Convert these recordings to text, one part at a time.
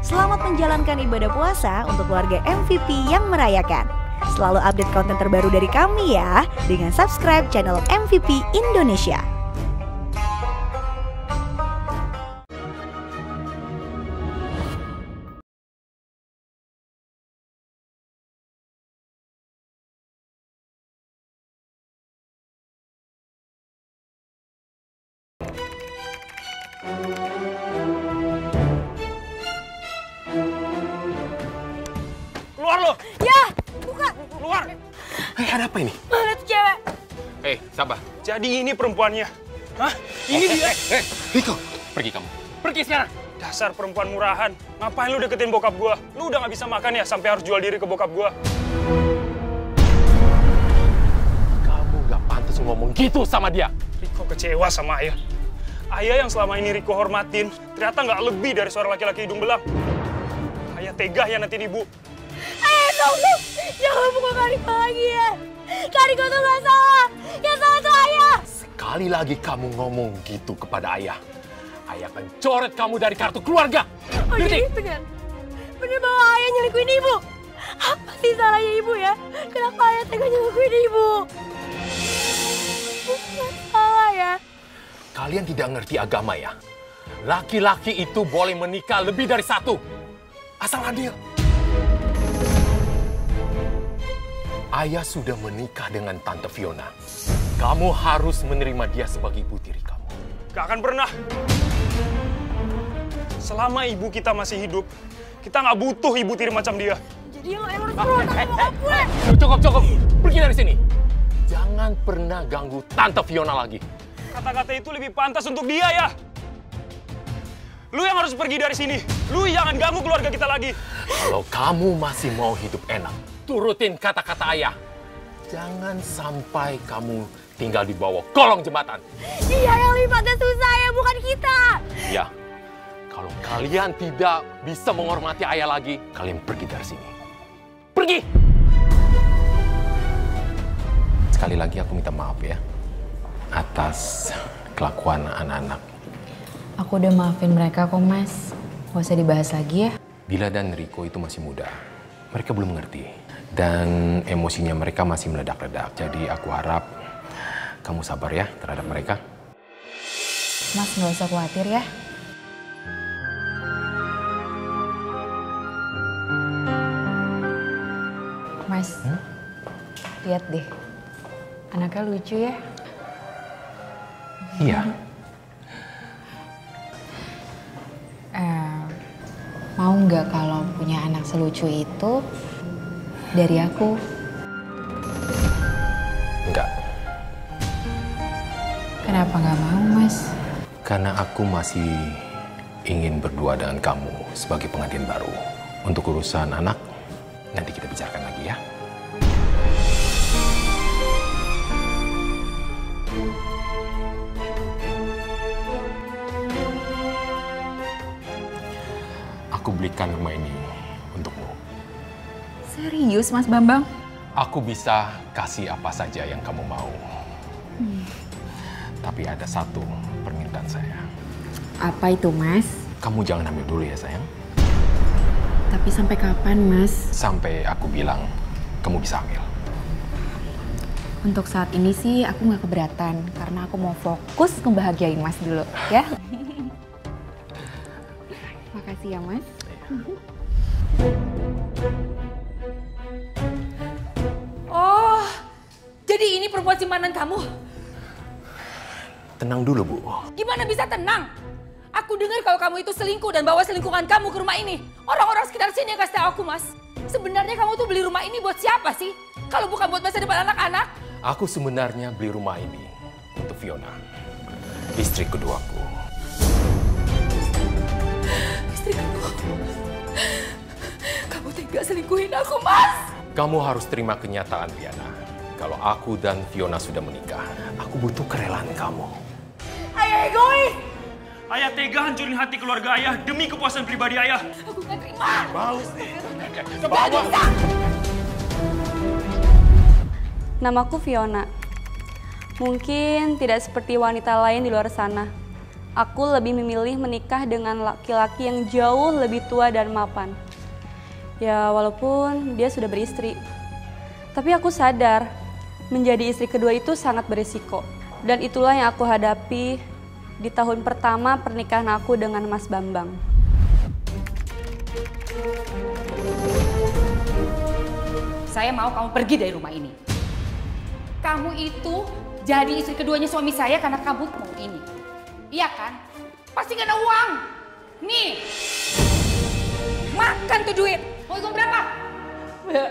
Selamat menjalankan ibadah puasa untuk keluarga MVP yang merayakan. Selalu update konten terbaru dari kami ya, dengan subscribe channel MVP Indonesia. Keluar lo! Ya, buka! Keluar! Ada apa ini? Mana tuh cewek? Sabar. Jadi ini perempuannya. Hah? Ini dia. Riko, pergi kamu. Pergi sekarang. Dasar perempuan murahan. Ngapain lu deketin bokap gua? Lu udah gak bisa makan ya sampai harus jual diri ke bokap gua? Kamu gak pantas ngomong gitu sama dia. Riko kecewa sama ayah. Ayah yang selama ini Riko hormatin, ternyata nggak lebih dari seorang laki-laki hidung belang. Ayah tega ya nanti ibu. Tunggu! Jangan pukul Kariko lagi ya! Kariko tuh gak salah! Yang salah tuh ayah! Sekali lagi kamu ngomong gitu kepada ayah, ayah akan coret kamu dari kartu keluarga. Oh jadi bener? Bener bahwa ayah nyelikuin ibu? Apa sih salahnya ibu ya? Kenapa ayah tega nyelikuin ibu? Bukan salah ya? Kalian tidak ngerti agama ya? Laki-laki itu boleh menikah lebih dari satu. Asal adil. Ayah sudah menikah dengan Tante Fiona. Kamu harus menerima dia sebagai ibu tiri kamu. Gak akan pernah. Selama ibu kita masih hidup, kita nggak butuh ibu tiri macam dia. Jadi yang harus berontak sama bokap gue. Cukup. Pergi dari sini. Jangan pernah ganggu Tante Fiona lagi. Kata-kata itu lebih pantas untuk dia ya. Lu yang harus pergi dari sini. Lu jangan ganggu keluarga kita lagi. Kalau kamu masih mau hidup enak, turutin kata-kata ayah. Jangan sampai kamu tinggal di bawah kolong jembatan. Dia yang libatnya susah ya, bukan kita. Ya, kalau kalian tidak bisa menghormati ayah lagi, kalian pergi dari sini. Pergi! Sekali lagi aku minta maaf ya, atas kelakuan anak-anak. Aku udah maafin mereka kok, Mas. Gak usah dibahas lagi ya. Bila dan Riko itu masih muda. Mereka belum mengerti. Dan emosinya mereka masih meledak-ledak. Jadi aku harap kamu sabar ya terhadap mereka. Mas gak usah khawatir ya. Mas, lihat deh. Anaknya lucu ya. Iya. Mau nggak kalau punya anak selucu itu dari aku? Enggak. Kenapa nggak mau, Mas? Karena aku masih ingin berdua dengan kamu sebagai pengantin baru. Untuk urusan anak, nanti kita bicarakan lagi ya. Aku belikan rumah ini untukmu. Serius, Mas Bambang? Aku bisa kasih apa saja yang kamu mau. Tapi ada satu permintaan saya. Apa itu, Mas? Kamu jangan ambil dulu ya, sayang. Tapi sampai kapan, Mas? Sampai aku bilang kamu bisa ambil. Untuk saat ini sih aku nggak keberatan. Karena aku mau fokus ngebahagiain Mas dulu, ya? Makasih ya, Mas. Oh, jadi ini perempuan simpanan kamu? Tenang dulu, Bu. Gimana bisa tenang? Aku dengar kalau kamu itu selingkuh dan bawa selingkuhan kamu ke rumah ini. Orang-orang sekitar sini yang kasih tahu aku, Mas. Sebenarnya kamu tuh beli rumah ini buat siapa sih? Kalau bukan buat masa depan anak-anak? Aku sebenarnya beli rumah ini untuk Fiona, istri keduaku. Istri kamu? Kamu tega selingkuhin aku, Mas? Kamu harus terima kenyataan, Diana. Kalau aku dan Fiona sudah menikah, aku butuh kerelaan kamu. Ayah egois! Ayah tega hancurin hati keluarga ayah demi kepuasan pribadi ayah. Aku gak terima. Mau? Namaku Fiona. Mungkin tidak seperti wanita lain di luar sana. Aku lebih memilih menikah dengan laki-laki yang jauh lebih tua dan mapan. Ya, walaupun dia sudah beristri. Tapi aku sadar, menjadi istri kedua itu sangat berisiko. Dan itulah yang aku hadapi di tahun pertama pernikahan aku dengan Mas Bambang. Saya mau kamu pergi dari rumah ini. Kamu itu jadi istri keduanya suami saya karena kamu mau ini. Iya kan? Pasti gak ada uang. Nih. Makan tuh duit. Mau hitung berapa? Mbak,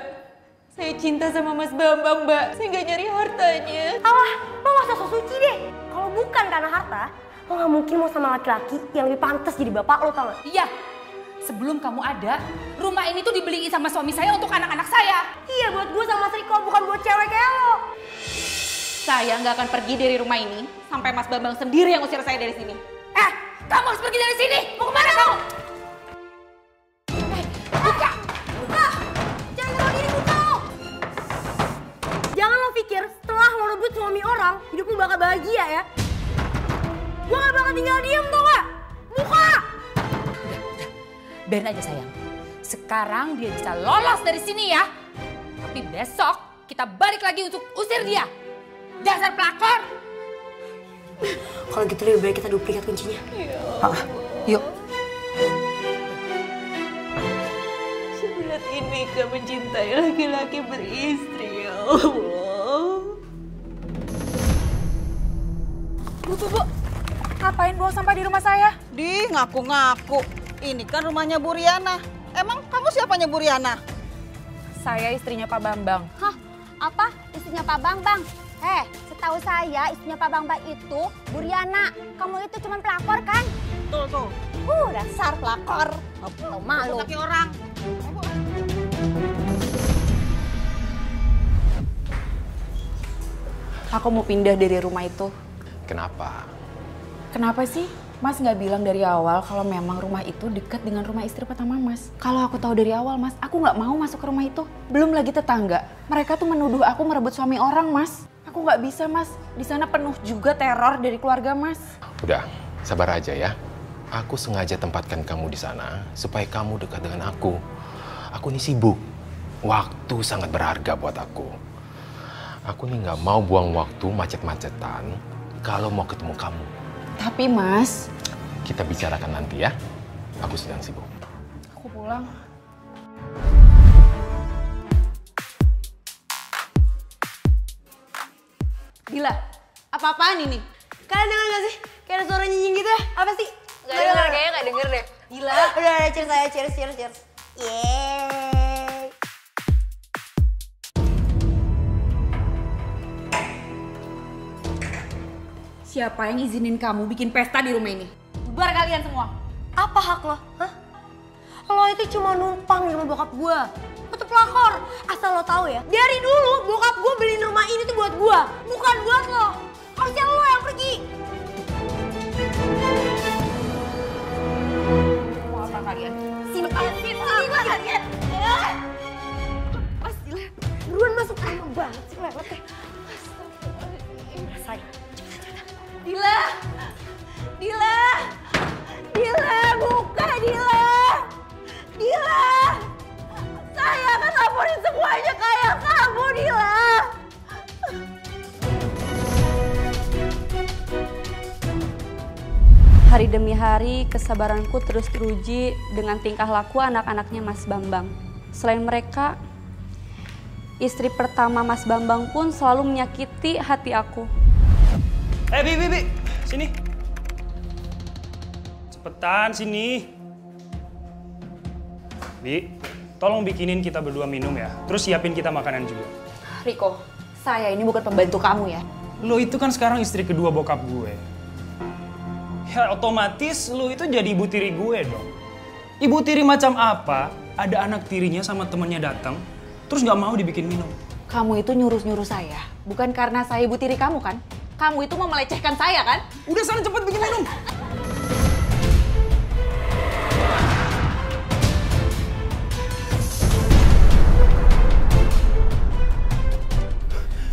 saya cinta sama Mas Bambang, Mbak. Saya gak nyari hartanya. Alah, lo gak usah sok suci deh. Kalau bukan karena harta, lo gak mungkin mau sama laki-laki yang lebih pantas jadi bapak lo, tau gak? Iya. Sebelum kamu ada, rumah ini tuh dibeliin sama suami saya untuk anak-anak saya. Iya, buat gue sama Mas Riko, bukan buat cewek kayak lo. Saya nggak akan pergi dari rumah ini sampai Mas Bambang sendiri yang usir saya dari sini. Kamu harus pergi dari sini. Mau kemana kamu? Buka! Jangan terlalu gini, buka lo! Jangan lo pikir setelah lo rebut suami orang, hidup lo bakal bahagia ya. Gue gak bakal tinggal diem, tau gak? Buka! Biarin aja sayang. Sekarang dia bisa lolos dari sini ya. Tapi besok kita balik lagi untuk usir dia. Dasar pelakor. Kalau gitu lebih baik kita duplikat kuncinya. Yuk. Seberat ini kau mencintai laki-laki beristri, ya Allah. Bu. Ngapain buang sampah di rumah saya? Di ngaku-ngaku. Ini kan rumahnya Bu Riana. Emang kamu siapanya Bu Riana? Saya istrinya Pak Bambang. Hah? Apa? Istrinya Pak Bambang? Setahu saya istrinya Pak Bambang itu Bu Riana. Kamu itu cuma pelakor kan? Tuh. Dasar pelakor. Tahu malu. Laki orang. Aku mau pindah dari rumah itu. Kenapa? Kenapa sih? Mas nggak bilang dari awal kalau memang rumah itu dekat dengan rumah istri pertama Mas. Kalau aku tahu dari awal Mas, aku nggak mau masuk ke rumah itu. Belum lagi tetangga. Mereka tuh menuduh aku merebut suami orang Mas. Aku nggak bisa Mas. Di sana penuh juga teror dari keluarga Mas. Udah, sabar aja ya. Aku sengaja tempatkan kamu di sana supaya kamu dekat dengan aku. Aku ini sibuk. Waktu sangat berharga buat aku. Aku nih nggak mau buang waktu macet-macetan kalau mau ketemu kamu. Tapi Mas, kita bicarakan nanti ya. Aku sedang sibuk. aku pulang. Gila, apa-apaan ini? Kalian denger gak sih? Kayak ada suara nyinying gitu ya? Apa sih? Gak denger, kayaknya gak denger deh. Gila. Udah, cheers saya, cheers. Yeay. Siapa yang izinin kamu bikin pesta di rumah ini? Bubar kalian semua. Apa hak lo? Hah? Lo itu cuma numpang di rumah bokap gue. Lo tuh pelakor. Asal lo tahu ya, dari dulu bokap gue beliin rumah ini tuh buat gue, bukan buat lo. Harusnya lo yang pergi. Mau apa kalian? Sini kalian. Pastilah. Buruan masuk, lama banget sih lewat deh. Say. Dila, buka Dila. Saya akan laporin semuanya kayak kamu, Dila. Hari demi hari, kesabaranku terus teruji dengan tingkah laku anak-anaknya Mas Bambang. Selain mereka, istri pertama Mas Bambang pun selalu menyakiti hati aku. Bi, sini. Cepetan sini. Bi, tolong bikinin kita berdua minum ya. Terus siapin kita makanan juga. Riko, saya ini bukan pembantu kamu ya. Lo itu kan sekarang istri kedua bokap gue. Ya otomatis lo itu jadi ibu tiri gue dong. Ibu tiri macam apa? Ada anak tirinya sama temennya datang, terus nggak mau dibikin minum. Kamu itu nyuruh-nyuruh saya, bukan karena saya ibu tiri kamu kan? Kamu itu mau melecehkan saya kan? Udah sana cepet bikin minum.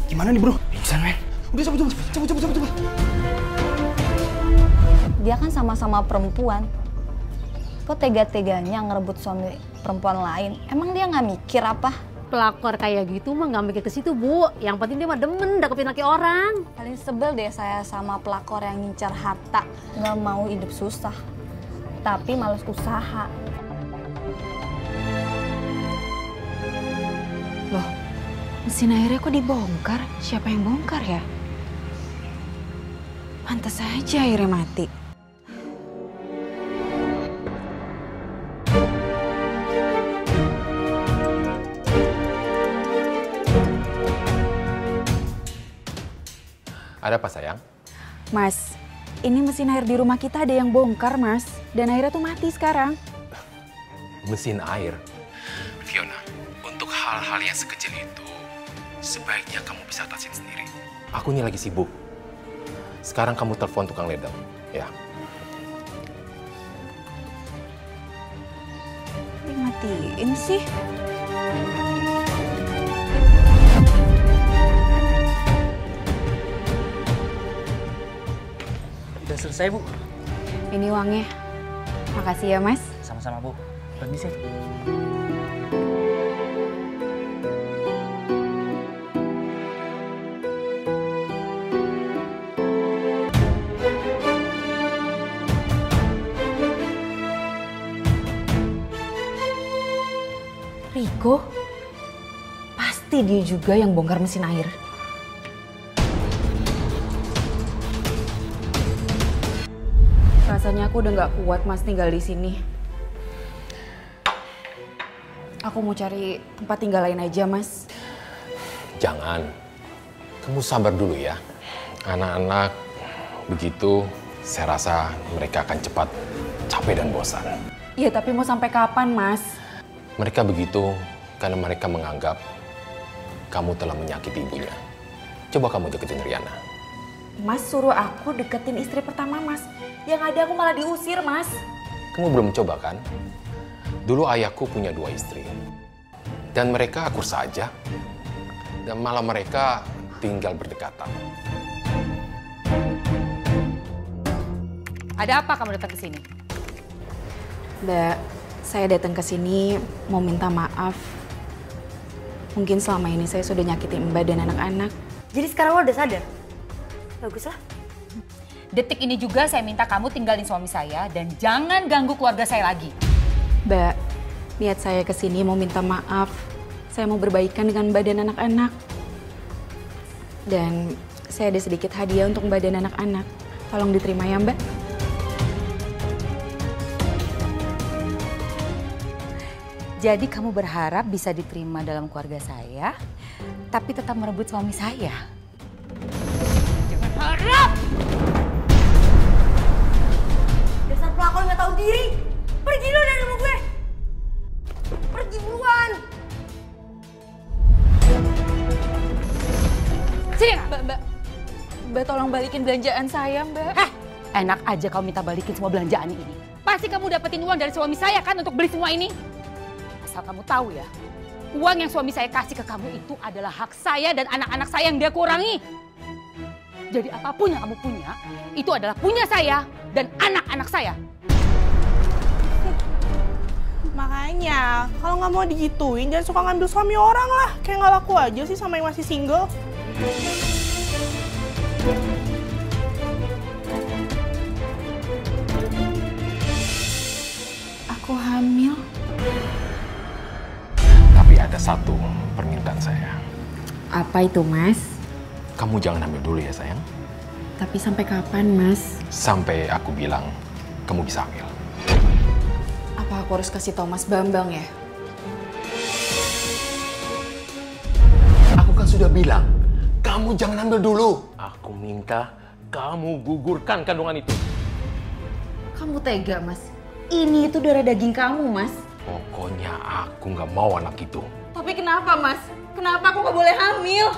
Gimana nih bro? Pingsan men. Udah coba. Dia kan sama-sama perempuan. Kok tega-teganya ngerebut suami perempuan lain? Emang dia nggak mikir apa? Pelakor kayak gitu mah nggak mikir ke situ, Bu. Yang penting dia mah demen deketin laki orang. Paling sebel deh saya sama pelakor yang ngincar harta. Nggak mau hidup susah, tapi males usaha. Loh, mesin airnya kok dibongkar? Siapa yang bongkar ya? Pantes aja airnya mati. Ada apa sayang? Mas, ini mesin air di rumah kita ada yang bongkar, Mas. Dan airnya tuh mati sekarang. Mesin air? Fiona, untuk hal-hal yang sekecil itu, sebaiknya kamu bisa atasin sendiri. Aku ini lagi sibuk. Sekarang kamu telepon tukang ledeng, ya. Dimatiin sih. Udah selesai, Bu. Ini uangnya. Makasih ya, Mas. Sama-sama, Bu. Permisi. Riko? Pasti dia juga yang bongkar mesin air. Rasanya aku udah nggak kuat, Mas, tinggal di sini. Aku mau cari tempat tinggal lain aja, Mas. Jangan. Kamu sabar dulu ya. Anak-anak begitu, saya rasa mereka akan cepat capek dan bosan. Iya, tapi mau sampai kapan, Mas? Mereka begitu karena mereka menganggap kamu telah menyakiti ibunya. Coba kamu deketin Riana. Mas suruh aku deketin istri pertama, Mas. Yang ada aku malah diusir, Mas. Kamu belum coba kan? Dulu ayahku punya 2 istri. Dan mereka akur saja. Dan malah mereka tinggal berdekatan. Ada apa kamu datang ke sini? Mbak, saya datang ke sini mau minta maaf. Mungkin selama ini saya sudah nyakitin Mbak dan anak-anak. Jadi sekarang lo udah sadar? Baguslah. Detik ini juga saya minta kamu tinggalin suami saya dan jangan ganggu keluarga saya lagi. Mbak, niat saya ke sini mau minta maaf. Saya mau berbaikan dengan Mbak dan anak-anak. Dan saya ada sedikit hadiah untuk Mbak dan anak-anak. Tolong diterima ya, Mbak. Jadi kamu berharap bisa diterima dalam keluarga saya, tapi tetap merebut suami saya? Jangan harap! Dasar pelakor nggak tahu diri. Pergi lo dari rumah gue. Pergi buruan. Sini, Mbak tolong balikin belanjaan saya, Mbak. Enak aja kamu minta balikin semua belanjaan ini. Pasti kamu dapetin uang dari suami saya kan untuk beli semua ini? Asal kamu tahu ya, uang yang suami saya kasih ke kamu itu adalah hak saya dan anak-anak saya yang dia kurangi. Jadi apapun yang kamu punya, itu adalah punya saya dan anak-anak saya. Makanya, kalau nggak mau digituin, jangan suka ngambil suami orang lah. Kayak nggak laku aja sih sama yang masih single. Aku hamil. Tapi ada satu permintaan saya. Apa itu, Mas? Kamu jangan hamil dulu ya, sayang. Tapi sampai kapan, Mas? Sampai aku bilang kamu bisa hamil. Apa aku harus kasih tau Mas Bambang ya? Aku kan sudah bilang, kamu jangan ambil dulu. Aku minta kamu gugurkan kandungan itu. Kamu tega, Mas. Ini itu darah daging kamu, Mas. Pokoknya aku nggak mau anak itu. Tapi kenapa, Mas? Kenapa aku nggak boleh hamil?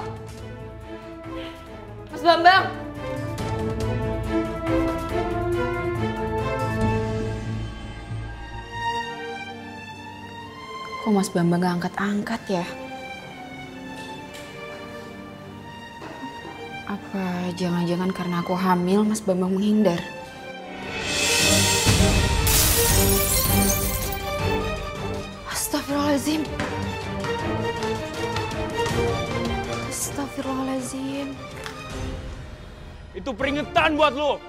Mas Bambang! Kok Mas Bambang gak angkat-angkat ya? Apa jangan-jangan karena aku hamil Mas Bambang menghindar? Astagfirullahaladzim. Astagfirullahaladzim. Itu peringatan buat lo.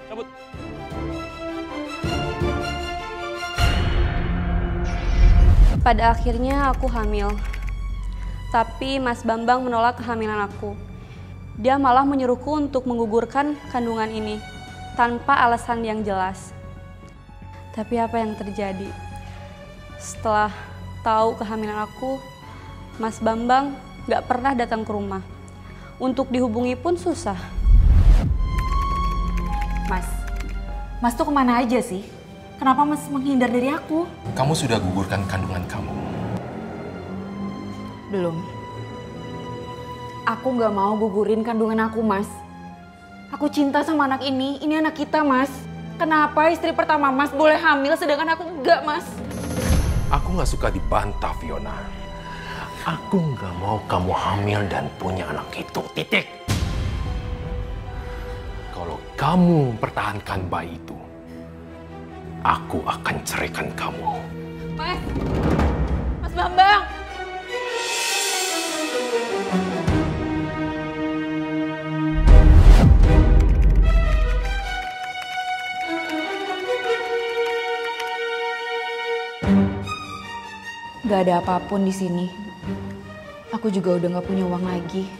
Cabut. Pada akhirnya aku hamil. Tapi Mas Bambang menolak kehamilan aku. Dia malah menyuruhku untuk menggugurkan kandungan ini tanpa alasan yang jelas. Tapi apa yang terjadi? Setelah tahu kehamilan aku, Mas Bambang gak pernah datang ke rumah. Untuk dihubungi pun susah. Mas tuh kemana aja sih? Kenapa Mas menghindar dari aku? Kamu sudah gugurkan kandungan kamu? Belum. Aku gak mau gugurin kandungan aku, Mas. Aku cinta sama anak ini anak kita, Mas. Kenapa istri pertama Mas boleh hamil sedangkan aku enggak, Mas? Aku gak suka dibantah, Fiona. Aku gak mau kamu hamil dan punya anak itu, titik. Kalau kamu mempertahankan bayi itu, aku akan ceraikan kamu. Mas Bambang! Gak ada apapun di sini. Aku juga udah gak punya uang lagi.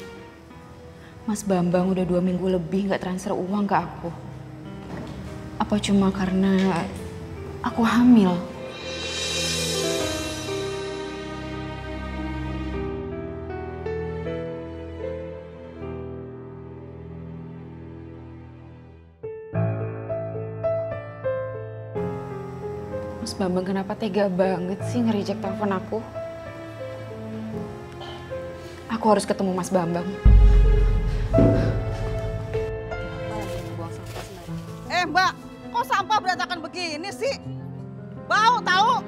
Mas Bambang udah 2 minggu lebih gak transfer uang ke aku. Apa cuma karena aku hamil? Mas Bambang kenapa tega banget sih nge-reject telepon aku? Aku harus ketemu Mas Bambang. Mbak, kok sampah berantakan begini sih? Bau tahu?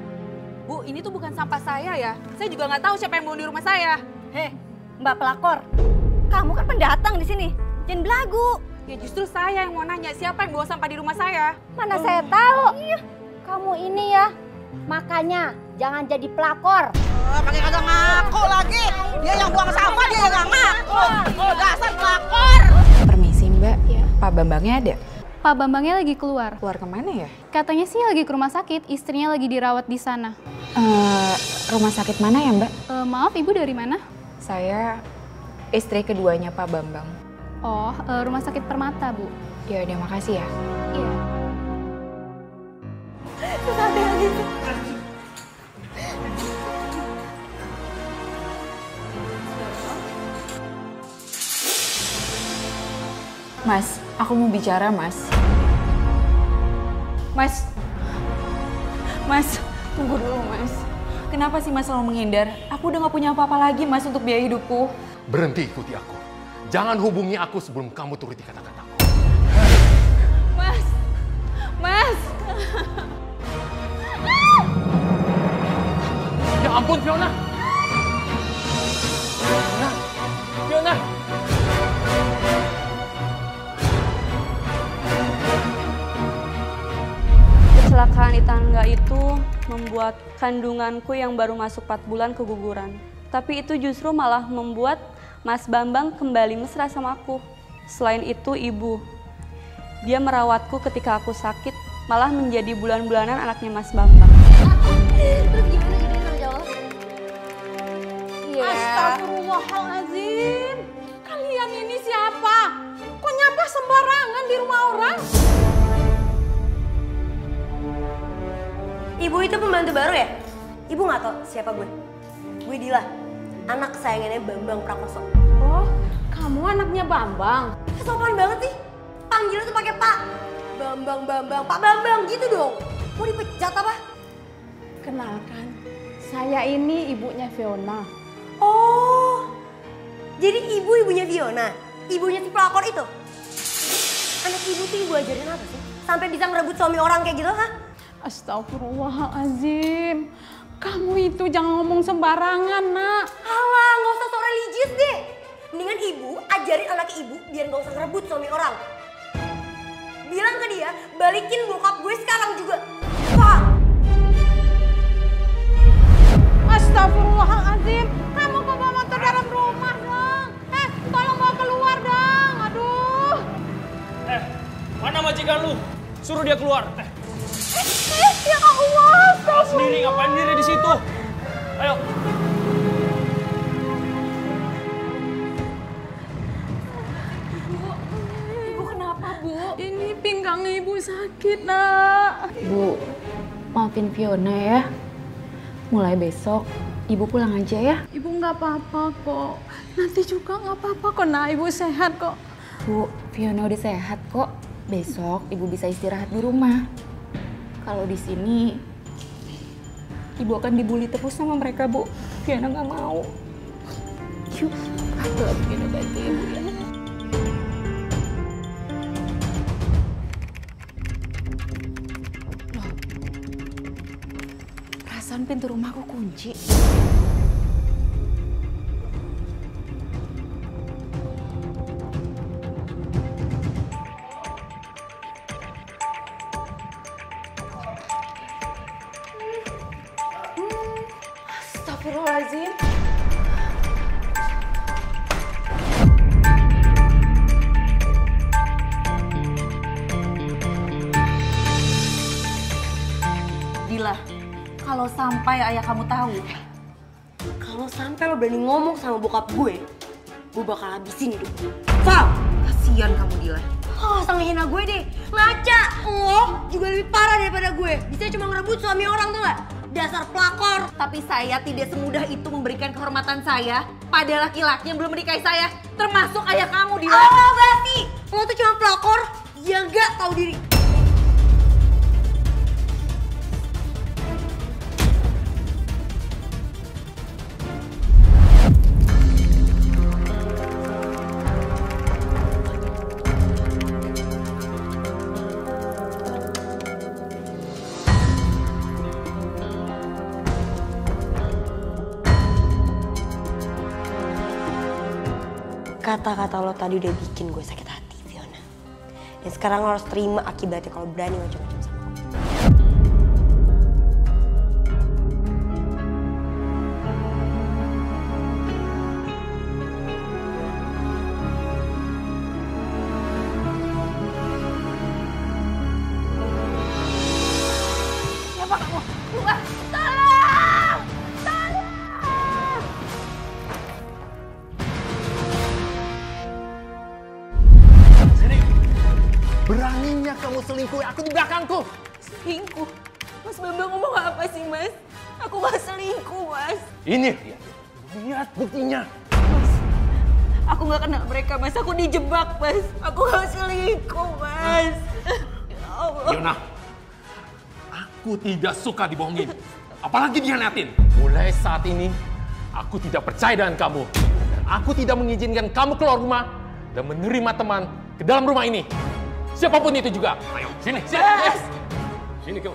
Bu, ini tuh bukan sampah saya ya. Saya juga nggak tahu siapa yang buang di rumah saya. Heh, Mbak pelakor. Kamu kan pendatang di sini. Jangan belagu. Ya justru saya yang mau nanya siapa yang buang sampah di rumah saya. Mana saya tahu. Kamu ini ya. Makanya jangan jadi pelakor. Pakai kagak ngaku lagi. Dia yang buang sampah, dia yang ngaku. Dasar pelakor. Permisi Mbak, Pak Bambangnya ada? Pak Bambangnya lagi keluar. Keluar kemana ya? Katanya sih lagi ke rumah sakit, istrinya lagi dirawat di sana. Rumah sakit mana ya Mbak? Maaf, Ibu dari mana? Saya istri keduanya Pak Bambang. Oh, Rumah Sakit Permata, Bu. Ya udah, makasih ya. Iya. Mas, aku mau bicara, Mas. Mas, tunggu dulu, Mas. Kenapa sih Mas selalu menghindar? Aku udah gak punya apa-apa lagi, Mas, untuk biaya hidupku. Berhenti ikuti aku. Jangan hubungi aku sebelum kamu turuti kata-kataku. Mas! Ya ampun, Fiona! Fiona! Kecelakaan di tangga itu membuat kandunganku yang baru masuk 4 bulan keguguran. Tapi itu justru malah membuat Mas Bambang kembali mesra sama aku. Selain itu ibu, dia merawatku ketika aku sakit, malah menjadi bulan-bulanan anaknya Mas Bambang. Terus gimana jawab? Iya. Astagfirullahaladzim. Kalian ini siapa? Kok nyampah sembarangan di rumah orang? Ibu itu pembantu baru ya? Ibu nggak tahu siapa gue? Gue Dila, anak kesayangannya Bambang Prakoso. Oh, kamu anaknya Bambang? Sopan banget sih. Panggilnya tuh pakai Pak. Bambang, Pak Bambang gitu dong. Mau dipecat apa? Kenalkan, saya ini ibunya Fiona. Oh, jadi ibunya Fiona? Ibunya si pelakor itu? Anak ibu tuh ibu ajarin apa sih? Sampai bisa ngerebut suami orang kayak gitu, ha? Astagfirullahaladzim. Kamu itu jangan ngomong sembarangan, nak. Alah, nggak usah sok religius deh. Mendingan ibu ajarin anak ibu biar nggak usah ngerebut suami orang. Bilang ke dia, balikin bokap gue sekarang juga. Pak! suruh dia keluar. Ya aku mas. Tahu sendiri, ngapain diri di situ? Ayo. Ibu kenapa, Bu? Ini pinggang Ibu sakit, Nak. Bu, maafin Fiona ya. Mulai besok, Ibu pulang aja ya. Ibu nggak apa-apa kok. Nanti juga nggak apa-apa kok, Nak. Ibu sehat kok. Bu, Fiona udah sehat kok. Besok Ibu bisa istirahat di rumah. Kalau di sini, Ibu akan dibully terus sama mereka, Bu. Fiona nggak mau. Yuk, aku lagi Fiona bantu Ibu ya. Loh, perasaan pintu rumahku kunci. Astagfirullahaladzim. Dila, kalau sampai ayah kamu tahu, kalau sampai lo berani ngomong sama bokap gue bakal habisin hidup. Fam, kasihan kamu Dila. Lo gak usah ngehina gue deh, ngaca. Lo juga lebih parah daripada gue. Bisa cuma ngerebut suami orang tuh gak? Dasar pelakor. Tapi saya tidak semudah itu memberikan kehormatan saya pada laki-laki yang belum menikahi saya. Termasuk ayah kamu, Dila. Oh, berarti lo tuh cuma pelakor yang gak tahu diri. Kata-kata lo tadi udah bikin gue sakit hati, Fiona. Dan sekarang lo harus terima akibatnya kalau berani macam-macam sama gue. Siapa kamu? Keluar! Tolong! Tolong! Beraninya kamu selingkuhi aku di belakangku. Selingkuh? Mas Bambang ngomong apa sih, Mas? Aku gak selingkuh, Mas. Ini, lihat buktinya. Mas, aku gak kenal mereka, Mas. Aku dijebak, Mas. Aku gak selingkuh, Mas. Ya Allah. Fiona, aku tidak suka dibohongin. Apalagi dihianatin. Mulai saat ini, aku tidak percaya dengan kamu. Aku tidak mengizinkan kamu keluar rumah dan menerima teman ke dalam rumah ini. Siapapun itu juga. Ayo, sini, sini. Mas. Sini kau.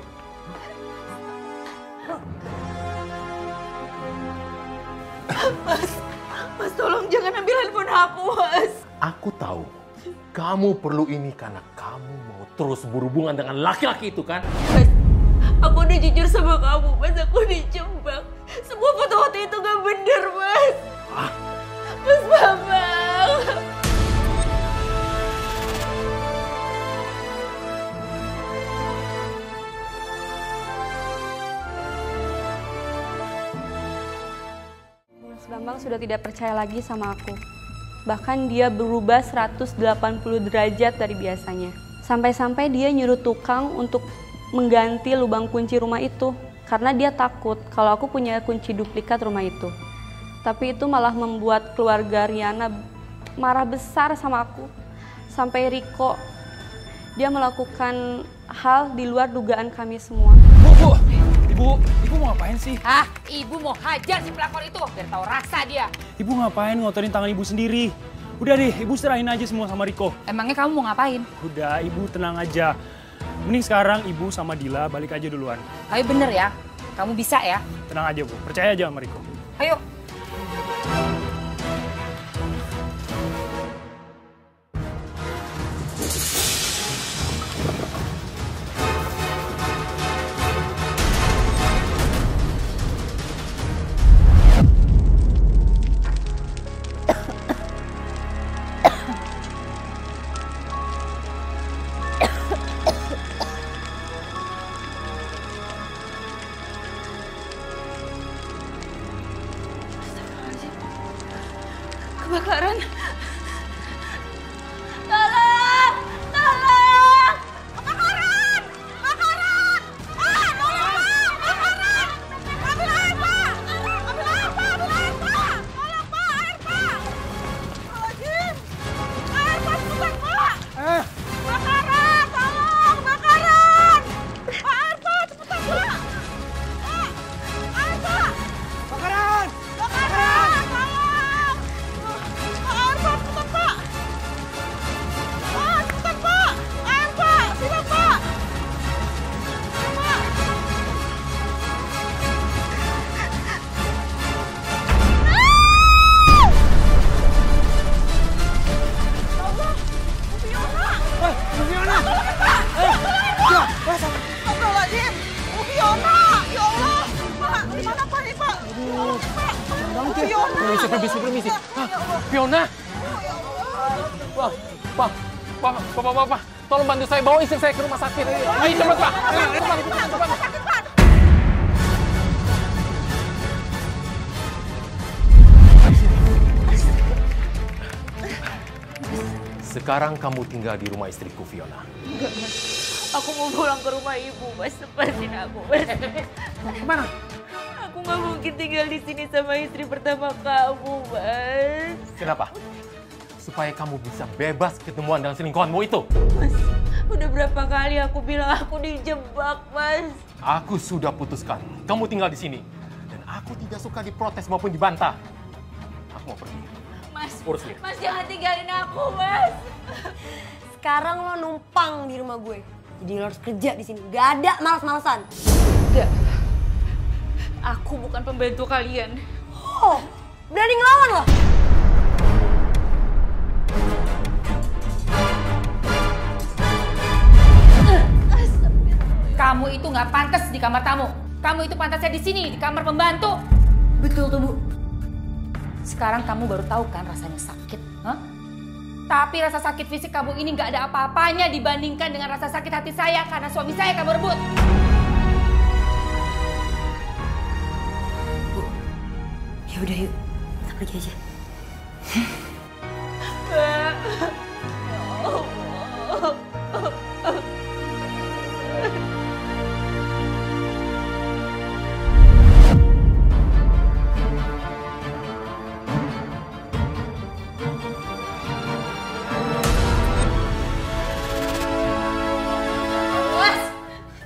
Mas tolong jangan ambil handphone aku, Mas. Aku tahu kamu perlu ini karena kamu mau terus berhubungan dengan laki-laki itu kan? Mas, aku udah jujur sama kamu, Mas. Aku dijebak. Semua foto-foto itu gak bener, Mas. Mas Bambang. Bambang sudah tidak percaya lagi sama aku. Bahkan dia berubah 180 derajat dari biasanya. Sampai-sampai dia nyuruh tukang untuk mengganti lubang kunci rumah itu. Karena dia takut kalau aku punya kunci duplikat rumah itu. Tapi itu malah membuat keluarga Riana marah besar sama aku. Sampai Riko, dia melakukan hal di luar dugaan kami semua. Ibu mau ngapain sih? Hah? Ibu mau hajar si pelakor itu biar tahu rasa dia. Ibu ngapain ngotorin tangan ibu sendiri? Udah deh, ibu serahin aja semua sama Riko. Emangnya kamu mau ngapain? Udah, ibu tenang aja. Mending sekarang ibu sama Dila balik aja duluan. Ayo bener ya, kamu bisa ya. Tenang aja Bu, percaya aja sama Riko. Ayo. Kebakaran. Tolong! Tolong! Kebakaran! Kebakaran! Ah, tolong, Pak! Kebakaran! Ambil air, Pak! Ambil air, Pak! Ambil air, Pak! Tolong, Pak! Air, Pak! Astagfirullahaladzim! Air, Pak! Cepetan, Pak! Kebakaran! Tolong! Kebakaran! Pak, air, Pak! Cepetan, Pak! Pak! Air, Pak! Kebakaran! Kebakaran! Tolong! Pak, air, Pak! Cepetan, Pak! Pak, cepetan, Pak! Air, Pak! Sini, Pak! Pak! Allah! Bu Fiona! Bu Fiona! Tolongin, Pak! Astagfirullahaladzim! Bu Fiona! Ya Allah! Pak, di mana Pak nih, Pak? Tolongin, Pak! Bu Fiona! Permisi. Fiona. Pak, tolong bantu saya bawa istri saya ke rumah sakit. Ayo cepat, Pak. Cepat. Sekarang kamu tinggal di rumah istriku, Fiona. Enggak, Mas. Aku mau pulang ke rumah ibu, Mas. Lepasin aku, Mas. Kemana? Aku nggak mungkin tinggal di sini sama istri pertama kamu, Mas. Kenapa? Supaya kamu bisa bebas ketemuan dengan selingkuhanmu itu. Mas, udah berapa kali aku bilang aku dijebak, Mas. Aku sudah putuskan. Kamu tinggal di sini. Dan aku tidak suka diprotes maupun dibantah. Aku mau pergi. Mas, Urus dia. Mas jangan tinggalin aku, Mas. Sekarang lo numpang di rumah gue. Jadi lo harus kerja di sini. Gak ada malas-malasan. Enggak. Aku bukan pembantu kalian. Oh, berani ngelawan lo? Kamu itu nggak pantas di kamar tamu. Kamu itu pantasnya di sini, di kamar pembantu. Betul tuh, Bu. Sekarang kamu baru tahu kan rasanya sakit, huh? Tapi rasa sakit fisik kamu ini nggak ada apa-apanya dibandingkan dengan rasa sakit hati saya karena suami saya kamu rebut. Bu, ya udah yuk, kita pergi aja.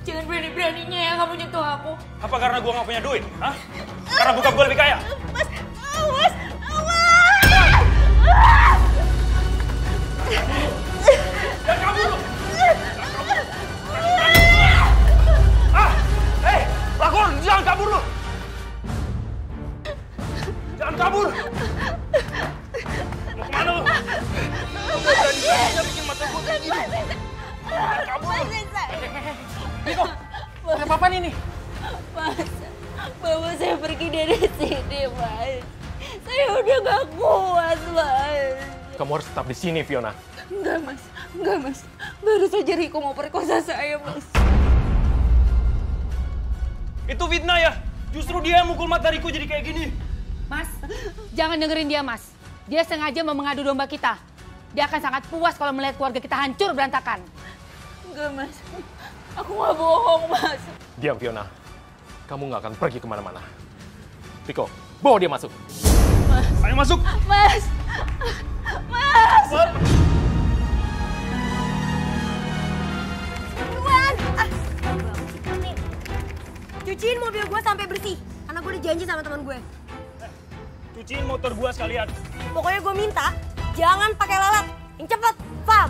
Jangan berani-beraninya ya kamu nyentuh aku. Apa karena gua nggak punya duit? Hah? Karena bokap gua lebih kaya? Mas, awas, Jangan kabur lu! Hei, pelakor, jangan kabur lu! Jangan kabur! Mau kemana lu? Lu gak berani-beraninya bikin mata gua kayak gini. Jangan kabur lu! Niko, ada apa ini? Mas, bawa saya pergi dari sini, Mas. Saya udah gak kuat, Mas. Kamu harus tetap di sini, Fiona. Enggak, Mas. Baru saja Riko mau perkosa saya, Mas. Itu fitnah ya? Justru dia yang mukul mata Riko jadi kayak gini. Mas, jangan dengerin dia, Mas. Dia sengaja mau mengadu domba kita. Dia akan sangat puas kalau melihat keluarga kita hancur berantakan. Enggak, Mas. Aku gak bohong, Mas. Diam, Fiona. Kamu nggak akan pergi kemana-mana. Riko, bawa dia masuk. Mas. Ayo masuk. Mas. Mas. Tuan! Cuciin mobil gue sampai bersih. Karena gue udah janji sama teman gue. Cuciin motor gua sekalian. Pokoknya gue minta, jangan pakai lalat. Yang cepet, paham?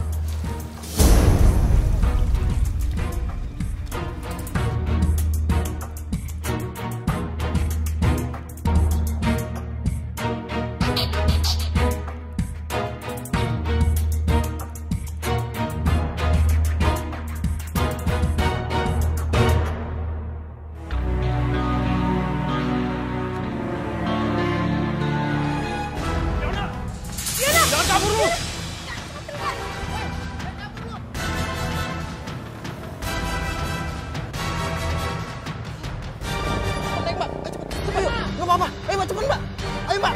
Jangan kabur lu! Naik, Mbak. Cepet, Mbak. Nggak apa-apa. Ayo, Mbak, cepet, Mbak. Ayo, Mbak.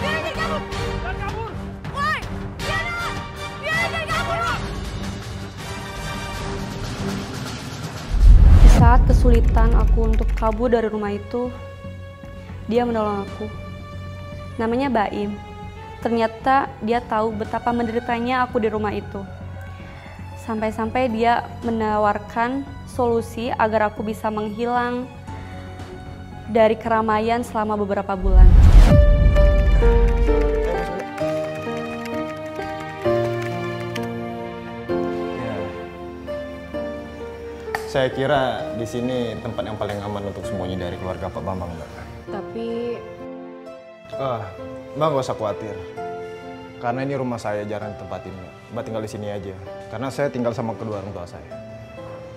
Jangan kabur! kesulitan aku untuk kabur dari rumah itu, dia menolong aku. Namanya Baim. Ternyata dia tahu betapa menderitanya aku di rumah itu. Sampai-sampai dia menawarkan solusi agar aku bisa menghilang dari keramaian selama beberapa bulan. Saya kira di sini tempat yang paling aman untuk semuanya dari keluarga Pak Bambang, Mbak. Tapi... Mbak nggak usah khawatir. Karena ini rumah saya, jarang ditempatin, Mbak. Mbak tinggal di sini aja. Karena saya tinggal sama kedua orang tua saya.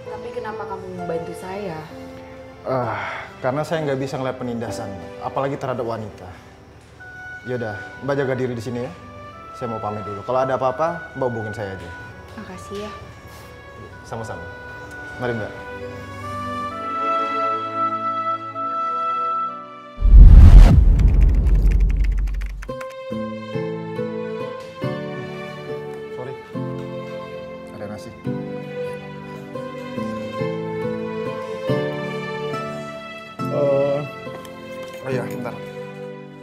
Tapi kenapa kamu membantu saya? Karena saya nggak bisa ngeliat penindasan, apalagi terhadap wanita. Yaudah, Mbak jaga diri di sini ya. Saya mau pamit dulu. Kalau ada apa-apa, Mbak hubungin saya aja. Makasih ya. Sama-sama. Mari, Mbak. Sorry. Ada nasi. Oh iya, bentar.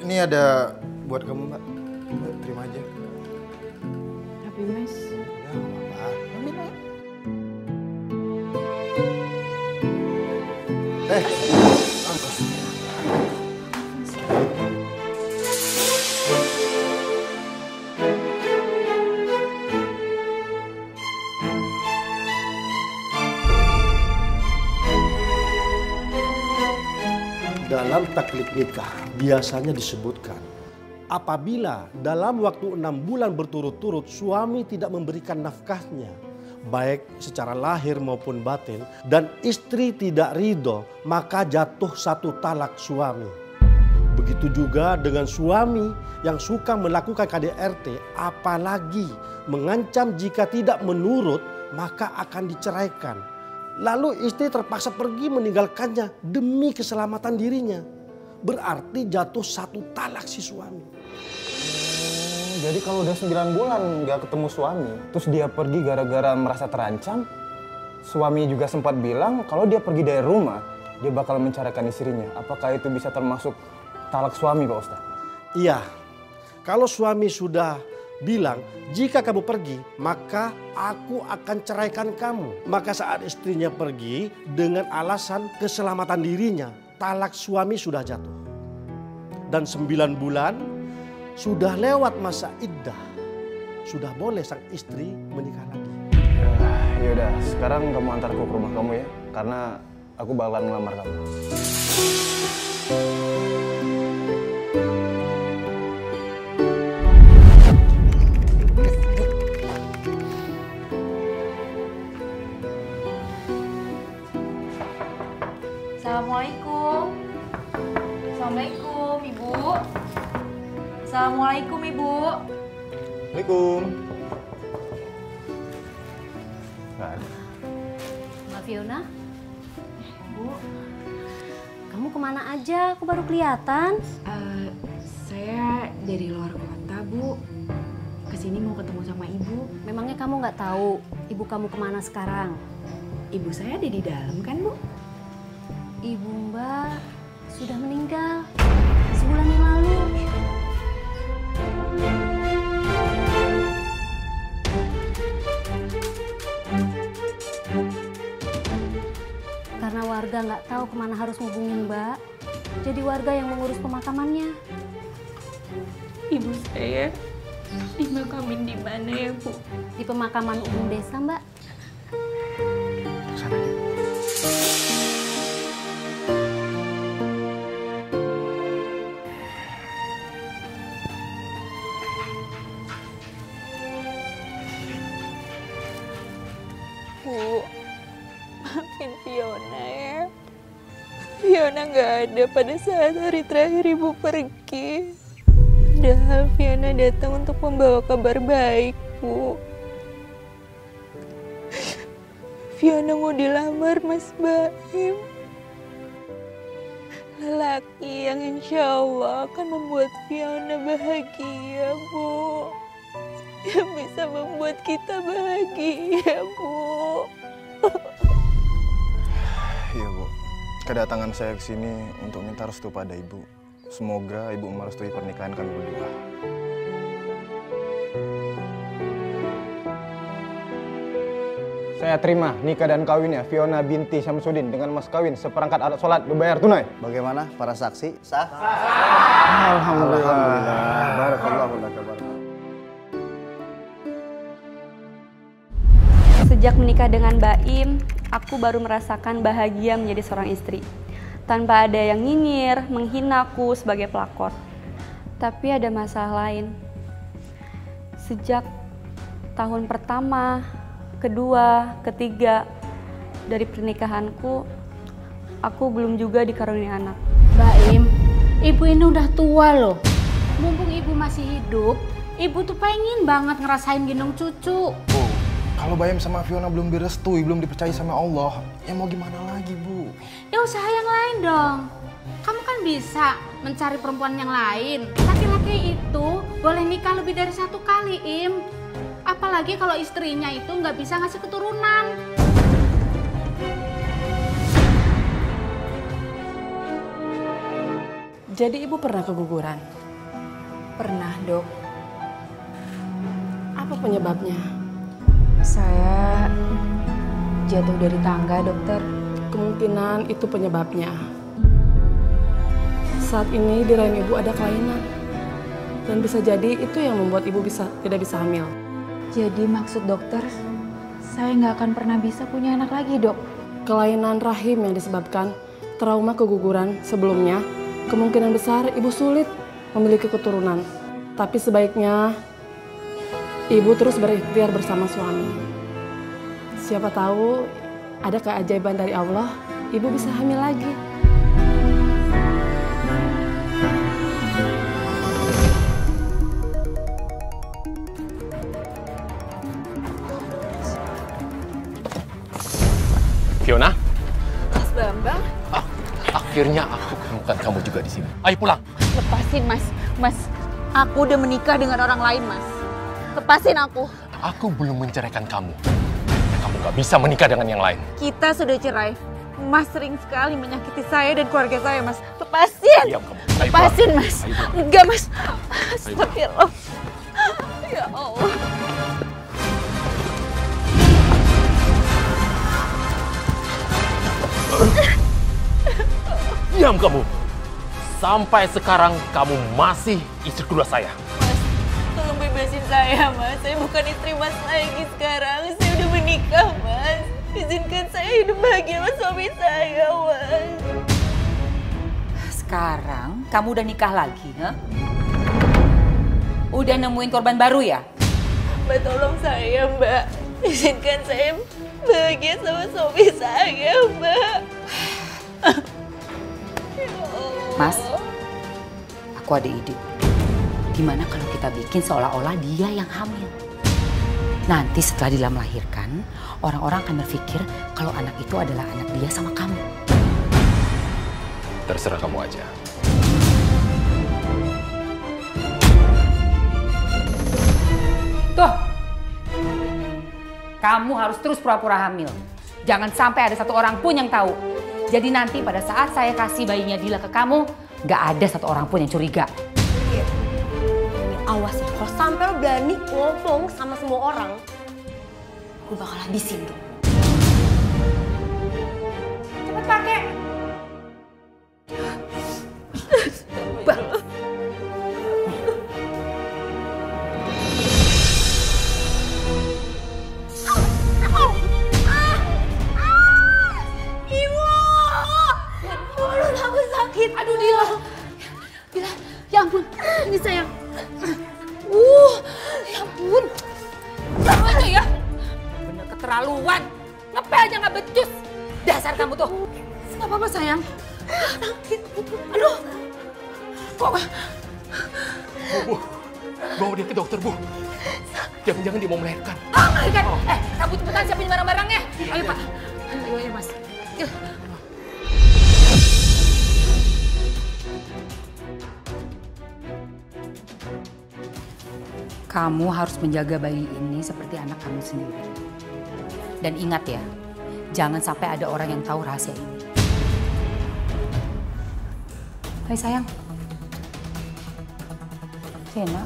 Ini ada buat kamu, Mbak. Mbak, terima aja. Tapi Mas... Ya, nggak apa-apa. Ambil aja. Dalam taklid nikah biasanya disebutkan apabila dalam waktu 6 bulan berturut-turut suami tidak memberikan nafkahnya, baik secara lahir maupun batin, dan istri tidak ridho, maka jatuh 1 talak suami. Begitu juga dengan suami yang suka melakukan KDRT, apalagi mengancam jika tidak menurut maka akan diceraikan. Lalu istri terpaksa pergi meninggalkannya demi keselamatan dirinya. Berarti jatuh 1 talak si suami. Jadi kalau udah 9 bulan nggak ketemu suami, terus dia pergi gara-gara merasa terancam, suami juga sempat bilang kalau dia pergi dari rumah, dia bakal menceraikan istrinya. Apakah itu bisa termasuk talak suami, Pak Ustadz? Iya, kalau suami sudah bilang, jika kamu pergi, maka aku akan ceraikan kamu. Maka saat istrinya pergi dengan alasan keselamatan dirinya, talak suami sudah jatuh. Dan 9 bulan sudah lewat masa iddah. Sudah boleh sang istri menikah lagi. Yaudah, sekarang kamu antarku ke rumah kamu ya. Karena aku bakalan ngelamar kamu. Assalamualaikum. Assalamualaikum, Ibu. Assalamualaikum, Ibu. Waalaikumsalam. Nggak ada. Mbak Fiona? Bu, kamu kemana aja? Aku baru kelihatan. Saya dari luar kota, Bu. Kesini mau ketemu sama Ibu. Memangnya kamu nggak tahu ibu kamu kemana sekarang? Ibu saya ada di dalam kan, Bu? Ibu Mbak sudah meninggal sebulan yang lalu. Karena warga nggak tahu kemana harus ngubungin Mbak, jadi warga yang mengurus pemakamannya. Ibu saya dimakamin di mana ya, Bu? Di pemakaman umum desa, Mbak. Bu, maafin Fiona ya. Fiona nggak ada pada saat hari terakhir Ibu pergi. Padahal Fiona datang untuk membawa kabar baik, Bu. Fiona mau dilamar Mas Baim. Lelaki yang insya Allah akan membuat Fiona bahagia, Bu. Yang bisa membuat kita bahagia, Bu. Iya, Bu. Kedatangan saya ke sini untuk minta restu pada Ibu. Semoga Ibu merestui pernikahan kami berdua. Saya terima nikah dan kawinnya Fiona binti Syamsuddin dengan mas kawin seperangkat alat sholat dibayar tunai. Bagaimana para saksi? Sah? Alhamdulillah. Barakallahu laka barak. Sejak menikah dengan Baim, aku baru merasakan bahagia menjadi seorang istri. Tanpa ada yang nyinyir, menghina aku sebagai pelakor. Tapi ada masalah lain. Sejak tahun pertama, kedua, ketiga dari pernikahanku, aku belum juga dikaruniai anak. Baim, ibu ini udah tua loh. Mumpung ibu masih hidup, ibu tuh pengen banget ngerasain gendong cucu. Kalau Baim sama Fiona belum direstui, belum dipercaya sama Allah, ya mau gimana lagi, Bu? Ya usaha yang lain dong. Kamu kan bisa mencari perempuan yang lain. Laki-laki itu boleh nikah lebih dari 1 kali, Im. Apalagi kalau istrinya itu nggak bisa ngasih keturunan. Jadi ibu pernah keguguran? Pernah, Dok. Apa penyebabnya? Saya jatuh dari tangga, Dokter. Kemungkinan itu penyebabnya. Saat ini di rahim ibu ada kelainan. Dan bisa jadi itu yang membuat ibu tidak bisa hamil. Jadi maksud dokter, saya nggak akan pernah bisa punya anak lagi, Dok. Kelainan rahim yang disebabkan trauma keguguran sebelumnya, kemungkinan besar ibu sulit memiliki keturunan. Tapi sebaiknya ibu terus berikhtiar bersama suami. Siapa tahu ada keajaiban dari Allah, ibu bisa hamil lagi. Fiona? Mas Bambang? Akhirnya aku menemukan kamu juga di sini. Ayo pulang. Lepasin, Mas. Mas, aku udah menikah dengan orang lain, Mas. Lepasin aku. Aku belum menceraikan kamu. Dan kamu gak bisa menikah dengan yang lain. Kita sudah cerai. Mas sering sekali menyakiti saya dan keluarga saya, Mas. Lepasin! Diam kamu. Lepasin, Mas. Enggak, Mas. Astagfirullah. Ya Allah. Diam kamu. Sampai sekarang kamu masih istri kedua saya. Mas, tolong bebasin saya, Mas. Saya bukan istri Mas lagi sekarang. Saya udah menikah, Mas. Izinkan saya hidup bahagia sama suami saya, Mas. Sekarang kamu udah nikah lagi, ha? Udah nemuin korban baru ya? Mbak, tolong saya, Mbak. Izinkan saya bahagia sama suami saya, Mbak. Mas, aku ada ide. Gimana kalau kita bikin seolah-olah dia yang hamil? Nanti setelah dia melahirkan, orang-orang akan berpikir kalau anak itu adalah anak dia sama kamu. Terserah kamu aja. Tuh, kamu harus terus pura-pura hamil. Jangan sampai ada satu orang pun yang tahu. Jadi nanti pada saat saya kasih bayinya Dila ke kamu, nggak ada satu orang pun yang curiga. Iya. Awas ya, kalau sampai lo berani ngomong sama semua orang, gue bakal habisin tuh. Cepet pakai. Aduh Dila, Dila, ya ampun, ini sayang. Ya ampun. Kamu aja ya, bener keterlaluan. Ngepel aja nggak becus. Dasar kamu tuh. Nggak apa-apa sayang. Sakit. Aduh. Kok? Bu, bawa dia ke dokter, Bu. Jangan-jangan dia mau melahirkan. Melahirkan? Kamu cepetan siapin barang-barangnya. Ayo Pak. Ayo Mas. Yuk. Kamu harus menjaga bayi ini seperti anak kamu sendiri. Dan ingat ya, jangan sampai ada orang yang tahu rahasia ini. Hai sayang. Sienna.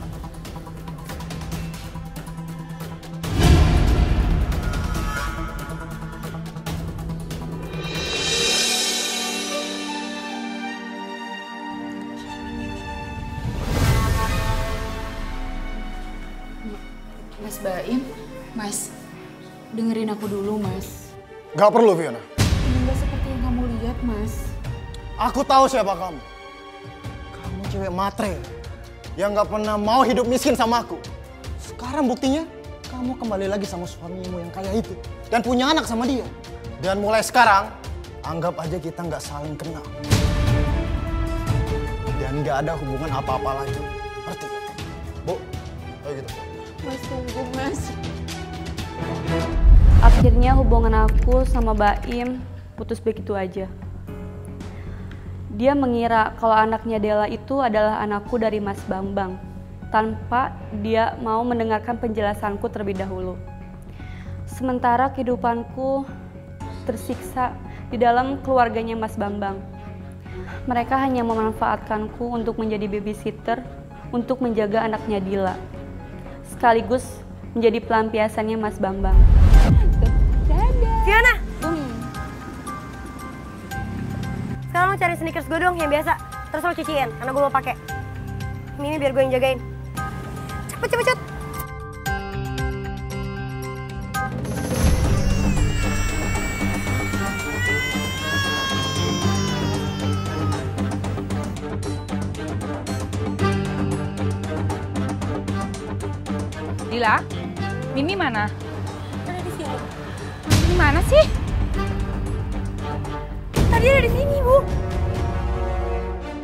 Mas Baim, Mas, dengerin aku dulu, Mas. Gak perlu, Fiona. Ini gak seperti yang kamu lihat, Mas. Aku tahu siapa kamu. Kamu cewek matre yang gak pernah mau hidup miskin sama aku. Sekarang buktinya, kamu kembali lagi sama suamimu yang kaya itu. Dan punya anak sama dia. Dan mulai sekarang, anggap aja kita gak saling kenal. Dan gak ada hubungan apa-apa lagi. Ngerti? Bu, kayak gitu. Mas, tunggu, Mas. Akhirnya hubungan aku sama Baim putus begitu aja. Dia mengira kalau anaknya Dela itu adalah anakku dari Mas Bambang, tanpa dia mau mendengarkan penjelasanku terlebih dahulu. Sementara kehidupanku tersiksa di dalam keluarganya Mas Bambang. Mereka hanya memanfaatkanku untuk menjadi babysitter untuk menjaga anaknya Dila, sekaligus menjadi pelampiasannya Mas Bambang. Fiona! Sekarang lo cari sneakers gue dong yang biasa. Terus lo cuciin, karena gue mau pakai. Ini biar gue yang jagain. Cepet, cepet, cepet. Dila, Mimi mana? Ada di sini. Mimi mana sih? Tadi ada di sini, Bu.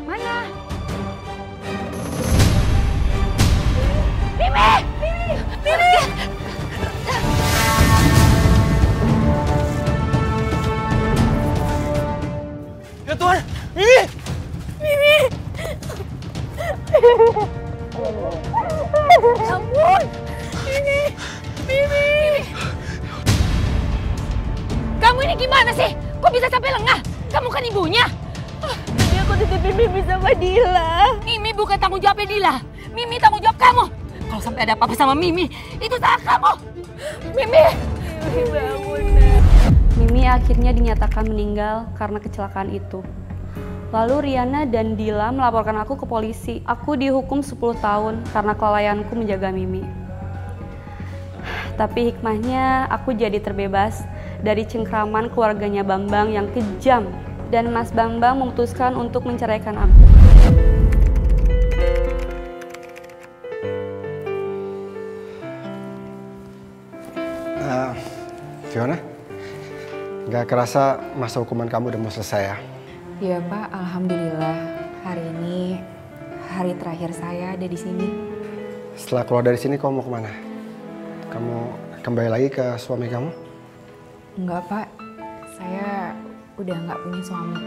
Mana? Mimi! Mimi! Mimi! Ya Tuhan, Mimi! Mimi! Ya ampun! Mimi! Mimi! Kamu ini gimana sih? Kok bisa sampai lengah? Kamu kan ibunya. Tadi aku titipin Mimi sama Dila. Mimi bukan tanggung jawabnya Dila. Mimi tanggung jawab kamu. Kalau sampai ada apa-apa sama Mimi, itu salah kamu. Mimi! Mimi bangun, Nak. Mimi akhirnya dinyatakan meninggal karena kecelakaan itu. Lalu Riana dan Dila melaporkan aku ke polisi. Aku dihukum 10 tahun karena kelalaianku menjaga Mimi. Tapi hikmahnya aku jadi terbebas dari cengkraman keluarganya Bambang yang kejam. Dan Mas Bambang memutuskan untuk menceraikan aku. Fiona, gak kerasa masa hukuman kamu udah mau selesai ya? Iya Pak, alhamdulillah hari ini hari terakhir saya ada di sini. Setelah keluar dari sini kamu mau kemana? Kamu kembali lagi ke suami kamu? Enggak Pak, saya udah nggak punya suami.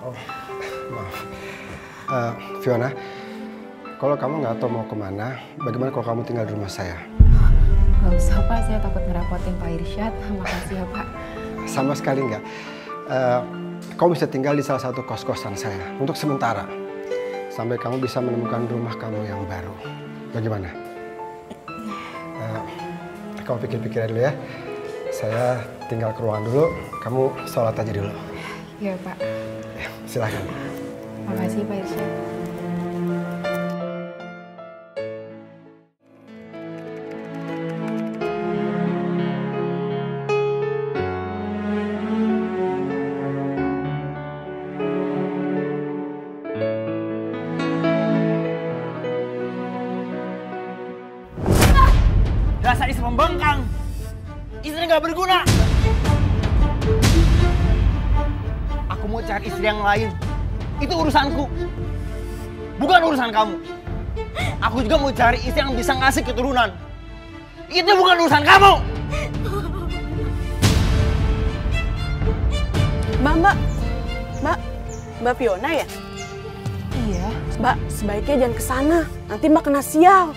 Oh, maaf. Fiona, kalau kamu nggak tahu mau kemana, bagaimana kalau kamu tinggal di rumah saya? Gak usah Pak, saya takut ngerepotin Pak Irsyad. Makasih ya Pak. Sama sekali nggak. Kamu bisa tinggal di salah satu kos-kosan saya untuk sementara. Sampai kamu bisa menemukan rumah kamu yang baru. Bagaimana? Kamu pikir-pikir dulu ya. Saya tinggal ke ruangan dulu, kamu sholat aja dulu. Iya Pak. Ya, silahkan. Makasih Pak Irsyad. Dasar istri pembengkang. Istri nggak berguna. Aku mau cari istri yang lain. Itu urusanku. Bukan urusan kamu. Aku juga mau cari istri yang bisa ngasih keturunan. Itu bukan urusan kamu. Mbak Fiona ya? Iya. Mbak, sebaiknya jangan ke sana. Nanti Mbak kena sial.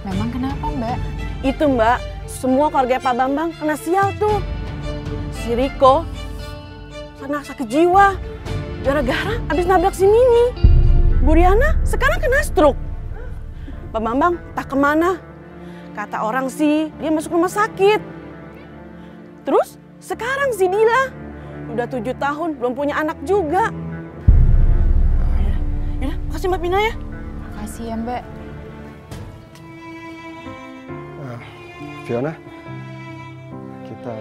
Memang kenapa Mbak? Itu Mbak, semua keluarga Pak Bambang kena sial tuh. Si Riko kena sakit jiwa gara-gara abis nabrak si Mimi. Bu Riana sekarang kena stroke. Pak Bambang tak kemana. Kata orang sih dia masuk rumah sakit. Terus sekarang si Dila udah 7 tahun belum punya anak juga. Ya, makasih Mbak Pina ya. Makasih ya Mbak. Fiona, kita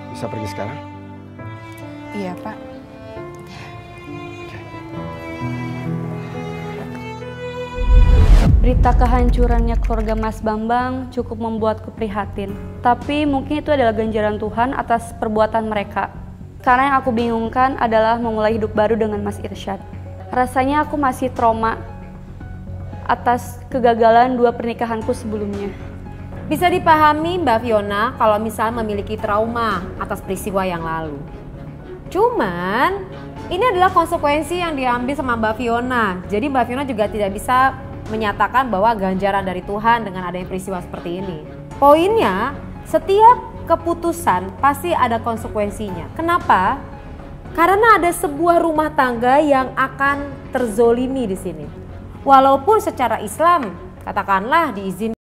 bisa pergi sekarang? Iya Pak. Berita kehancurannya keluarga Mas Bambang cukup membuatku prihatin. Tapi mungkin itu adalah ganjaran Tuhan atas perbuatan mereka. Karena yang aku bingungkan adalah memulai hidup baru dengan Mas Irsyad. Rasanya aku masih trauma atas kegagalan 2 pernikahanku sebelumnya. Bisa dipahami Mbak Fiona kalau misalnya memiliki trauma atas peristiwa yang lalu. Cuman ini adalah konsekuensi yang diambil sama Mbak Fiona. Jadi Mbak Fiona juga tidak bisa menyatakan bahwa ganjaran dari Tuhan dengan adanya peristiwa seperti ini. Poinnya, setiap keputusan pasti ada konsekuensinya. Kenapa? Karena ada sebuah rumah tangga yang akan terzolimi di sini. Walaupun secara Islam katakanlah diizinkan